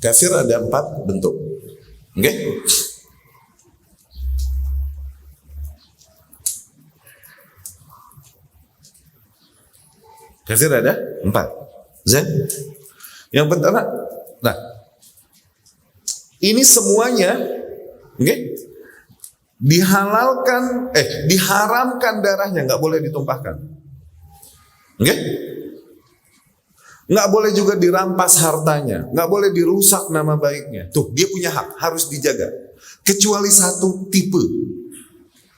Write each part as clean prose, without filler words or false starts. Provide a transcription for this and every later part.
Kafir ada 4 bentuk. Oke? Kafir ada 4. Zat. Yang pertama, nah, ini semuanya, diharamkan darahnya, nggak boleh ditumpahkan. Nggak boleh juga dirampas hartanya, nggak boleh dirusak nama baiknya. Tuh, dia punya hak, harus dijaga. Kecuali satu tipe,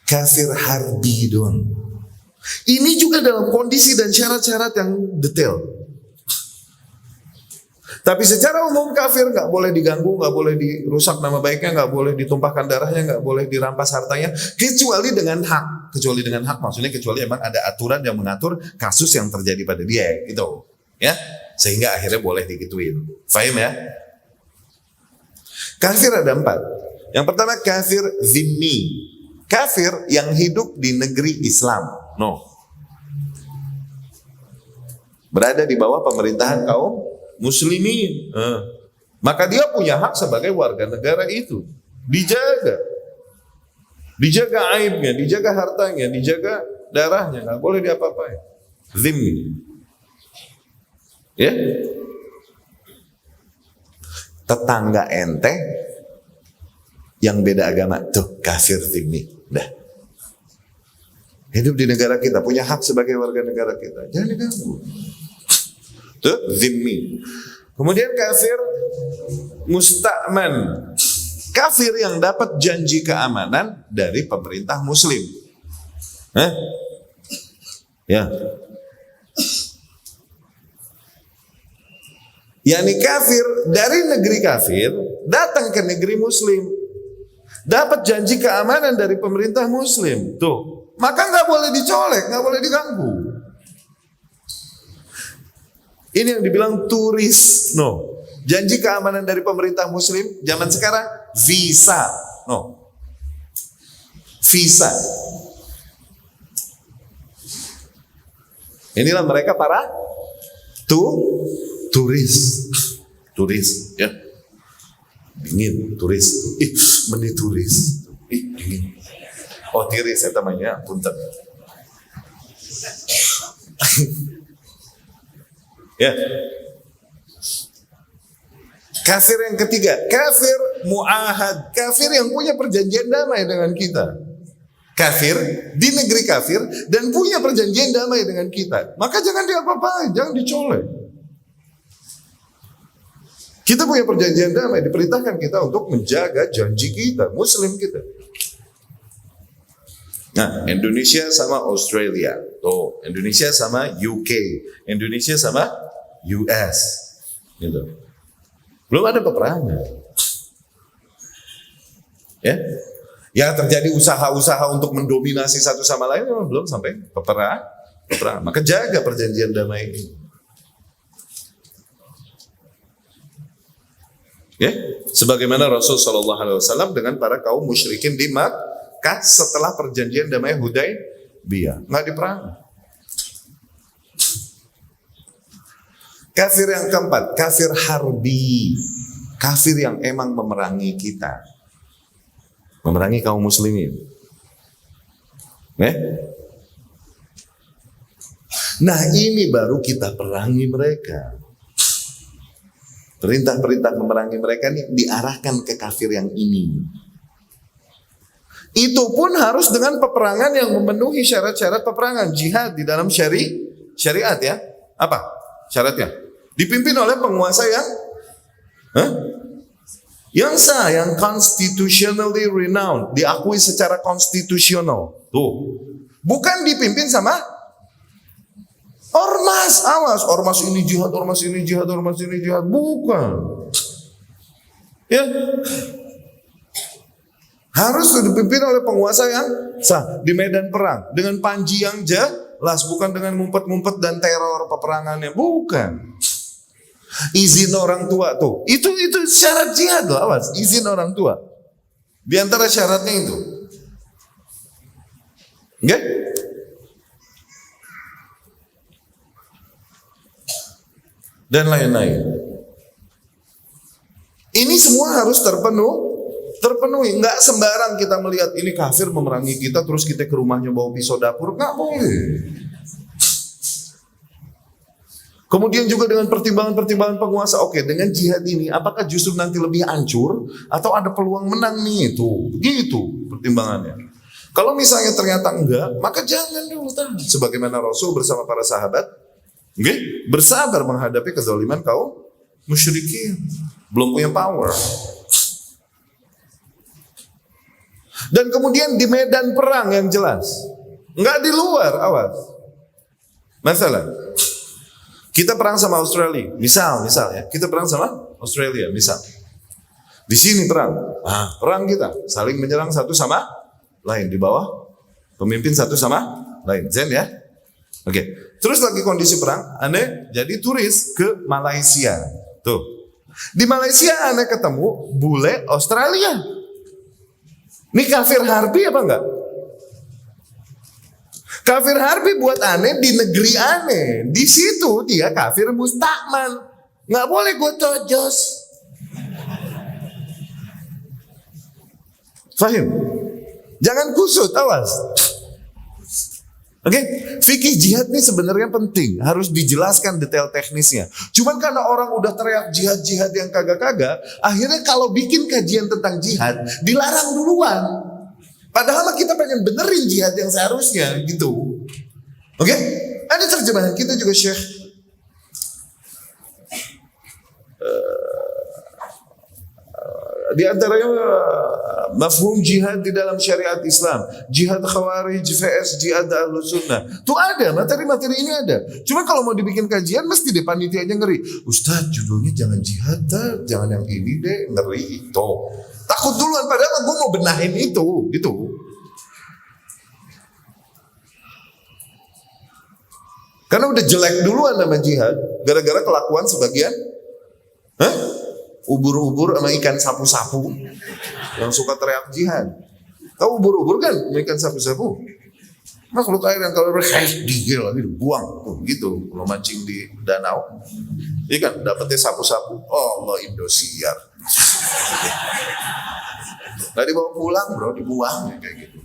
kafir harbi doang. Ini juga dalam kondisi dan syarat-syarat yang detail. Tapi secara umum kafir nggak boleh diganggu, nggak boleh dirusak nama baiknya, nggak boleh ditumpahkan darahnya, nggak boleh dirampas hartanya, kecuali dengan hak. Kecuali dengan hak maksudnya kecuali emang ada aturan yang mengatur kasus yang terjadi pada dia, gitu, ya, sehingga akhirnya boleh digituin. Faham ya? Kafir ada 4. Yang pertama kafir zimmi, kafir yang hidup di negeri Islam. No. Berada di bawah pemerintahan kaum muslimin. Maka dia punya hak sebagai warga negara itu. Dijaga. Dijaga aibnya, dijaga hartanya, dijaga darahnya. Nggak boleh diapa-apain. Zimmi. Ya. Tetangga ente yang beda agama. Tuh kafir zimmi. Dah. Hidup di negara kita, punya hak sebagai warga negara kita. Jangan diganggu. Itu zimmi. Kemudian kafir musta'man. Kafir yang dapat janji keamanan dari pemerintah muslim. Ya. Yani kafir dari negeri kafir datang ke negeri muslim. Dapat janji keamanan dari pemerintah muslim. Tuh. Maka nggak boleh dicolek, nggak boleh diganggu. Ini yang dibilang turis, no. Janji keamanan dari pemerintah muslim zaman sekarang visa, no. Visa. Inilah mereka para turis, ya. Dingin, turis. Meni turis. Dingin. Oh tiris, saya namanya punten. Ya. Kafir yang ketiga, kafir mu'ahad, kafir yang punya perjanjian damai dengan kita. Kafir di negeri kafir dan punya perjanjian damai dengan kita. Maka jangan diapa-apain, jangan dicolek. Kita punya perjanjian damai, diperintahkan kita untuk menjaga janji kita, muslim kita. Nah, Indonesia sama Australia, tuh, Indonesia sama UK, Indonesia sama US, gitu. Belum ada peperangan, ya. Ya terjadi usaha-usaha untuk mendominasi satu sama lain, belum sampai peperangan. Maka jaga perjanjian damai ini. Ya, sebagaimana Rasul Shallallahu Alaihi Wasallam dengan para kaum musyrikin di Makkah setelah perjanjian damai Hudaybiyah, nggak diperang. Kafir yang keempat, kafir harbi, kafir yang emang memerangi kita, memerangi kaum muslimin. Nah ini baru kita perangi mereka. Perintah-perintah memerangi mereka ini diarahkan ke kafir yang ini. Itu pun harus dengan peperangan yang memenuhi syarat-syarat peperangan. Jihad di dalam syariat ya. Apa syaratnya? Dipimpin oleh penguasa yang sah, yang constitutionally renowned, diakui secara konstitusional. Tuh. Bukan dipimpin sama ormas. Awas, ormas ini jihad, ormas ini jihad, ormas ini jihad. Bukan. Ya. Harus dipimpin oleh penguasa yang sah di medan perang dengan panji yang jelas, bukan dengan ngumpet-ngumpet dan teror peperangannya, bukan. Izin orang tua tuh, itu syarat jihad loh, awas, izin orang tua. Di antara syaratnya itu, enggak? Dan lain-lain. Ini semua harus terpenuhi. Nggak sembarang kita melihat ini kafir memerangi kita, terus kita ke rumahnya bawa pisau dapur. Nggak boleh. Kemudian juga dengan pertimbangan-pertimbangan penguasa. Oke, dengan jihad ini, apakah justru nanti lebih hancur atau ada peluang menang nih? Itu, gitu pertimbangannya. Kalau misalnya ternyata enggak, maka jangan dulu tahan. Sebagaimana Rasul bersama para sahabat, bersabar menghadapi kezaliman kaum musyrikin. Belum punya power. Dan kemudian di medan perang yang jelas. Enggak di luar, awas. Masalah. Kita perang sama Australia, misal ya, kita perang sama Australia, misal. Di sini perang, perang kita saling menyerang satu sama lain di bawah pemimpin satu sama lain, Zen ya. Oke, terus lagi kondisi perang, Anda jadi turis ke Malaysia, tuh. Di Malaysia Anda ketemu bule Australia. Ini kafir harbi apa enggak? Kafir harbi buat aneh di negeri aneh. Di situ dia kafir mustakman. Nggak boleh gue tojos. Fahim? Jangan kusut, awas. Oke, fikih jihad ini sebenarnya penting, harus dijelaskan detail teknisnya. Cuman karena orang udah teriak jihad yang kagak-kagak, akhirnya kalau bikin kajian tentang jihad dilarang duluan. Padahal kita pengen benerin jihad yang seharusnya gitu. Oke? Ada terjemahan kita juga Syekh di antaranya mafhum jihad di dalam syariat Islam, jihad khawarij vs jihad ahlus sunnah. Tuh ada, materi-materi ini ada. Cuma kalau mau dibikin kajian mesti deh panitianya ngeri. Ustadz judulnya jangan jihad, jangan yang ini deh, ngeri itu. Takut duluan, padahal gue mau benahin itu, gitu. Karena udah jelek duluan nama jihad, gara-gara kelakuan sebagian, ubur-ubur sama ikan sapu-sapu yang suka teriak jihad. Tahu ubur-ubur kan, ikan sapu-sapu? Makhluk air yang kalau digigil lagi buang, gitu. Kalau mancing di danau, ikan dapetnya sapu-sapu. Oh Allah, Indosiar. Nggak dibawa pulang bro, dibuang kayak gitu.